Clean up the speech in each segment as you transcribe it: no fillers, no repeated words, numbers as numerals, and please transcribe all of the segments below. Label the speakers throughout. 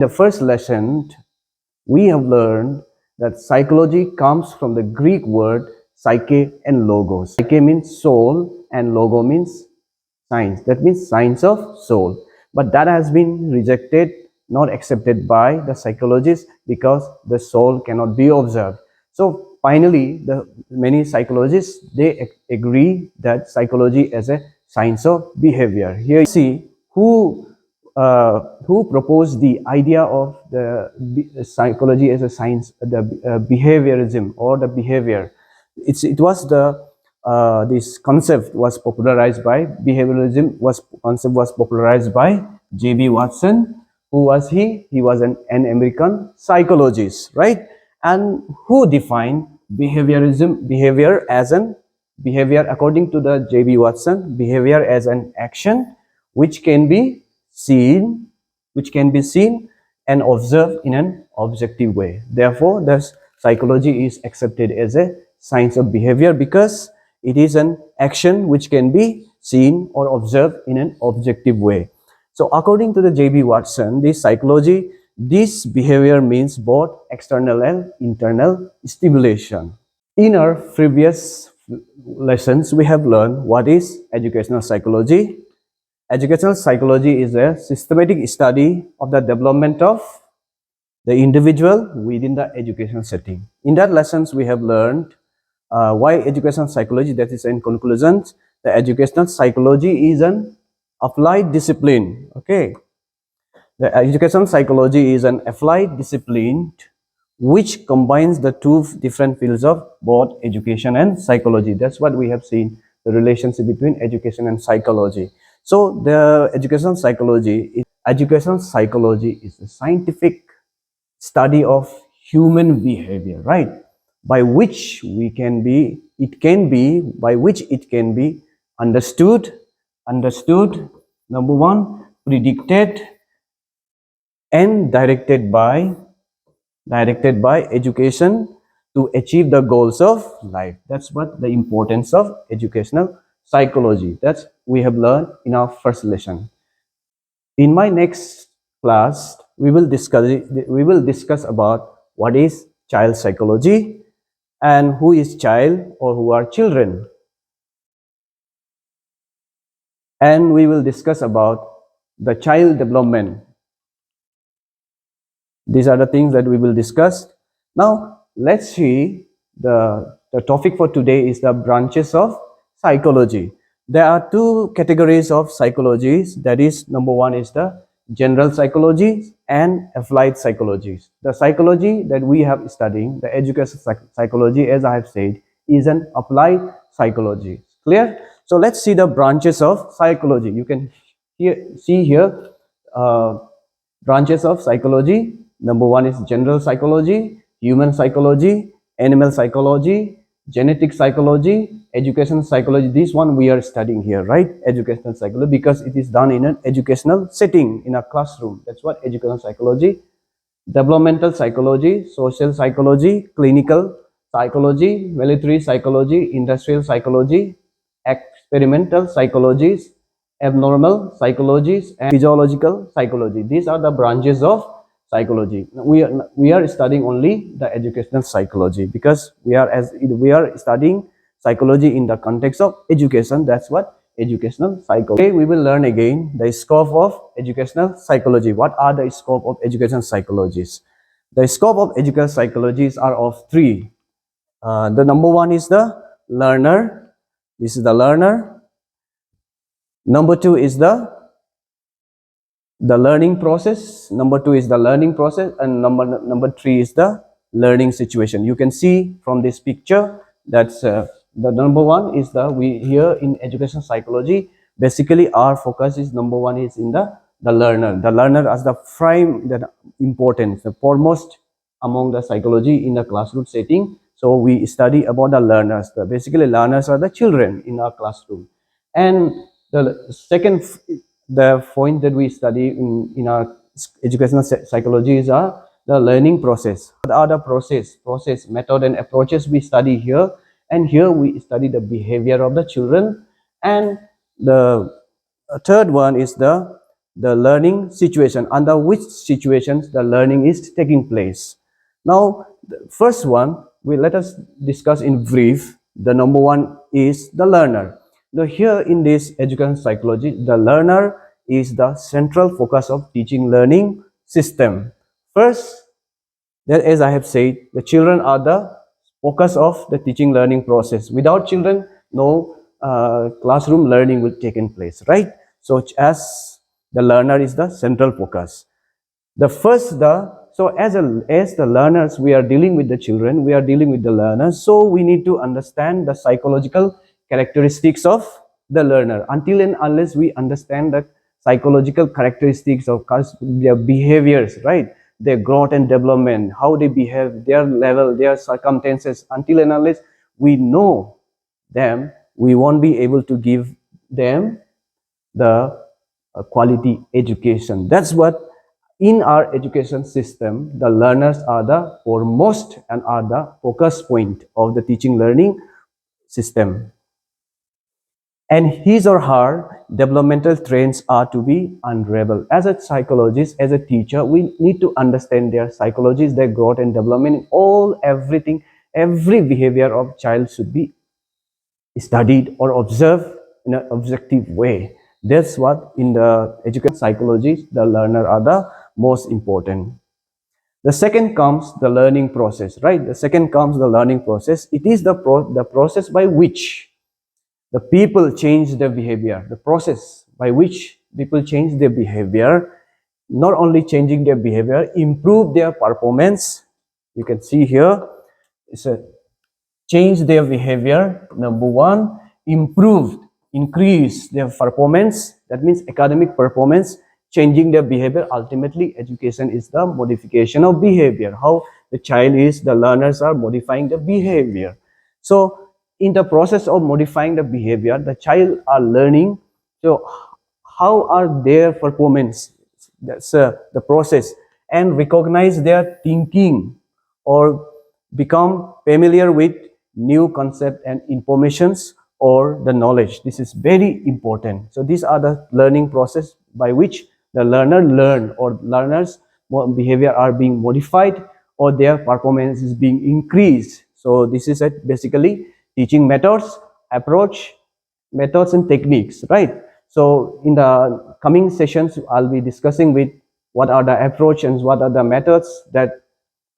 Speaker 1: The first lesson, we have learned that psychology comes from the Greek word psyche and logos. Psyche means soul and logo means science. That means science of soul. But that has been rejected, not accepted by the psychologists because the soul cannot be observed. So finally, the many psychologists, they agree that psychology is a science of behavior. Here you see who proposed the idea of the psychology as a science, the behaviorism or the behavior. It was the this concept was popularized by behavioralism. Concept was popularized by J.B. Watson. Who was he? He was an American psychologist, right? And who defined behaviorism? Behavior according to the J.B. Watson. Behavior as an action which can be seen, and observed in an objective way. Therefore, thus psychology is accepted as a science of behavior because it is an action which can be seen or observed in an objective way. So according to the J.B. Watson, this behavior means both external and internal stimulation. In our previous lessons, we have learned what is educational psychology. Educational psychology is a systematic study of the development of the individual within the educational setting. In that lessons, we have learned why educational psychology, that is in conclusion, the educational psychology is an applied discipline. Okay. The educational psychology is an applied discipline which combines the two different fields of both education and psychology. That's what we have seen, the relationship between education and psychology. So the educational psychology is a scientific study of human behavior, right? By which it can be understood, number one, predicted, and directed by education to achieve the goals of life. That's what the importance of educational psychology. That's we have learned in our first lesson. In my next class, we will discuss about what is child psychology and who is child or who are children. And we will discuss about the child development. These are the things that we will discuss. Now, let's see the topic for today is the branches of psychology. There are two categories of psychologies. That is, number one is the general psychology and applied psychology. The psychology that we have studying, the educational psychology, as I have said, is an applied psychology. Clear? So let's see the branches of psychology. You can see here branches of psychology. Number one is general psychology, human psychology, animal psychology, genetic psychology, educational psychology. This one we are studying here, right? Educational psychology, because it is done in an educational setting, in a classroom. That's what educational psychology. Developmental psychology, social psychology, clinical psychology, military psychology, industrial psychology, experimental psychologies, abnormal psychologies, and physiological psychology. These are the branches of psychology. We are studying only the educational psychology because we are studying psychology in the context of education. That's what educational psychology. Okay, we will learn again the scope of educational psychology. What are the scope of educational psychologies? The scope of educational psychologies are of three. The number one is the learner. This is the learner. Number two is the learning process. Number two is the learning process, and number three is the learning situation. You can see from this picture that's the number one is we here in educational psychology. Basically, our focus is number one is in the learner. The learner as the prime, the importance, the foremost among the psychology in the classroom setting. So we study about the learners. Basically, learners are the children in our classroom. And the second, the point that we study in our educational psychology is the learning process. What are the process, method, and approaches we study here? And here we study the behavior of the children. And the third one is the the learning situation, under which situations the learning is taking place. Now, the first one, let us discuss in brief. The number one is the learner. Now, here in this education psychology, the learner is the central focus of teaching learning system. First, that, as I have said, the children are the focus of the teaching learning process. Without children, no classroom learning will take in place, right? So as the learner is the central focus. The first, as the learners, we are dealing with the children, we are dealing with the learners, so we need to understand the psychological characteristics of the learner. Until and unless we understand the psychological characteristics of their behaviors, right, their growth and development, how they behave, their level, their circumstances, until and unless we know them, we won't be able to give them the quality education. That's what, in our education system, the learners are the foremost and are the focus point of the teaching learning system. And his or her developmental trends are to be unraveled. As a psychologist, as a teacher, we need to understand their psychologies, their growth and development, everything, every behavior of child should be studied or observed in an objective way. That's what, in the education psychology, the learner are the most important. The second comes the learning process, right? The second comes the learning process. It is the process by which the people change their behavior. The process by which people change their behavior, not only changing their behavior, improve their performance. You can see here, it's a change their behavior. Number one, improved, increase their performance. That means academic performance, changing their behavior. Ultimately, education is the modification of behavior. How the learners are modifying the behavior. So, in the process of modifying the behavior, the child are learning. So, how are their performance? That's the process, and recognize their thinking or become familiar with new concept and informations or the knowledge. This is very important. So these are the learning process by which the learner learn, or learners behavior are being modified, or their performance is being increased. So this is basically teaching methods, approach, methods and techniques, right? So in the coming sessions, I'll be discussing with what are the approach and what are the methods that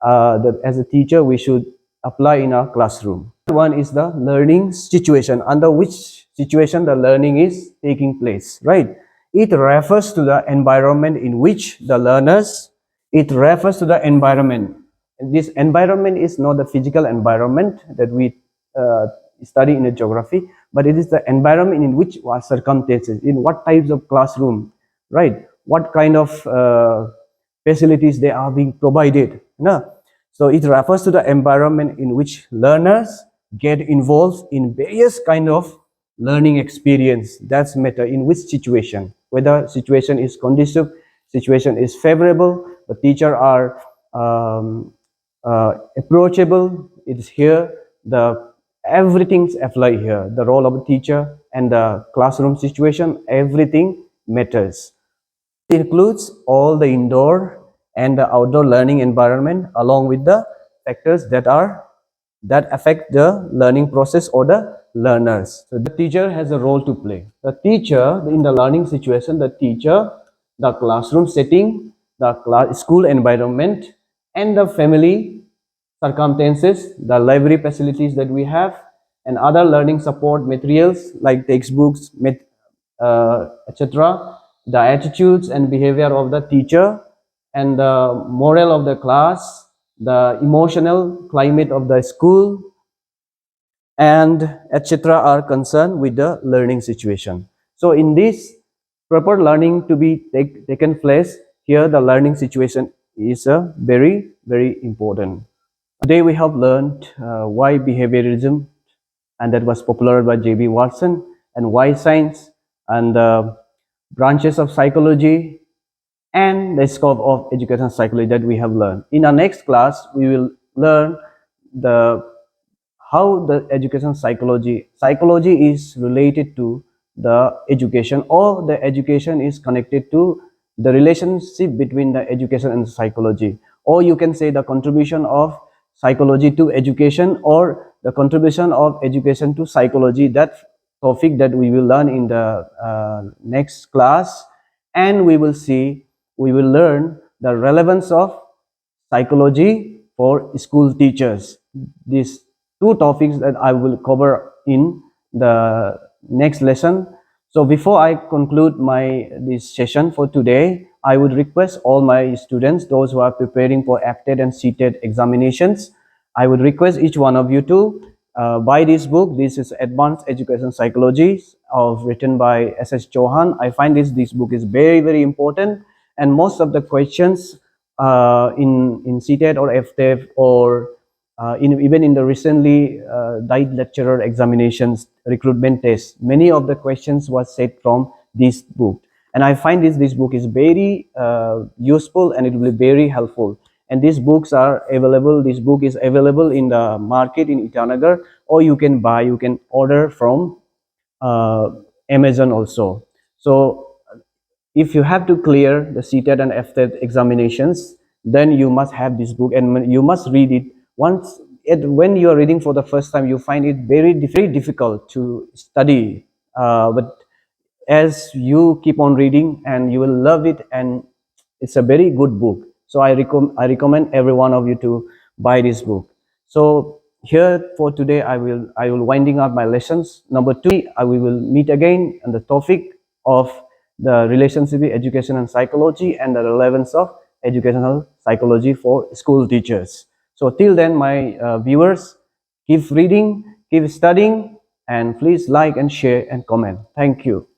Speaker 1: as a teacher we should apply in our classroom. One is the learning situation, under which situation the learning is taking place, right? It refers to the environment in which the learners, it refers to the environment. And this environment is not the physical environment that we study in a geography, but it is the environment in which circumstances, in what types of classroom, right? What kind of facilities they are being provided. No? So it refers to the environment in which learners get involved in various kind of learning experience. That's matter in which situation, whether situation is conducive, situation is favorable, the teacher are approachable. It's here, the everything's apply here. The role of a teacher and the classroom situation, everything matters. It includes all the indoor and the outdoor learning environment, along with the factors that affect the learning process or the learners. So the teacher has a role to play. The teacher in the learning situation, the teacher, the classroom setting, the school environment, and the family circumstances, the library facilities that we have, and other learning support materials like textbooks, etc., the attitudes and behavior of the teacher, and the morale of the class, the emotional climate of the school, and etc., are concerned with the learning situation. So in this proper learning to be taken place, here the learning situation is very, very important. Today we have learned why behaviorism, and that was popularized by J.B. Watson, and why science, and the branches of psychology, and the scope of education psychology that we have learned. In our next class, we will learn the how the education psychology is related to the education, or the education is connected to the relationship between the education and psychology, or you can say the contribution of psychology to education, or the contribution of education to psychology, that topic that we will learn in the next class. And we will learn the relevance of psychology for school teachers. These two topics that I will cover in the next lesson. So before I conclude my this session for today, I would request all my students, those who are preparing for APTET and CTET examinations, I would request each one of you to buy this book. This is Advanced Education Psychology, written by S.S. Chauhan. I find this book is very important, and most of the questions in CTET or FTET, or even in the recently D.EL.ED lecturer examinations recruitment test, many of the questions was set from this book. And I find this book is very useful, and it will be very helpful. And these books are available. This book is available in the market in Itanagar, or you can order from uh, Amazon also. So if you have to clear the CTET and FTET examinations, then you must have this book, and you must read it. When you are reading for the first time, you find it very difficult to study. But as you keep on reading, and you will love it, and it's a very good book. So I recommend every one of you to buy this book. So here for today, I will winding up my lessons. Number 2, we will meet again on the topic of the relationship with education and psychology, and the relevance of educational psychology for school teachers. So till then, my viewers, keep reading, keep studying, and please like and share and comment. Thank you.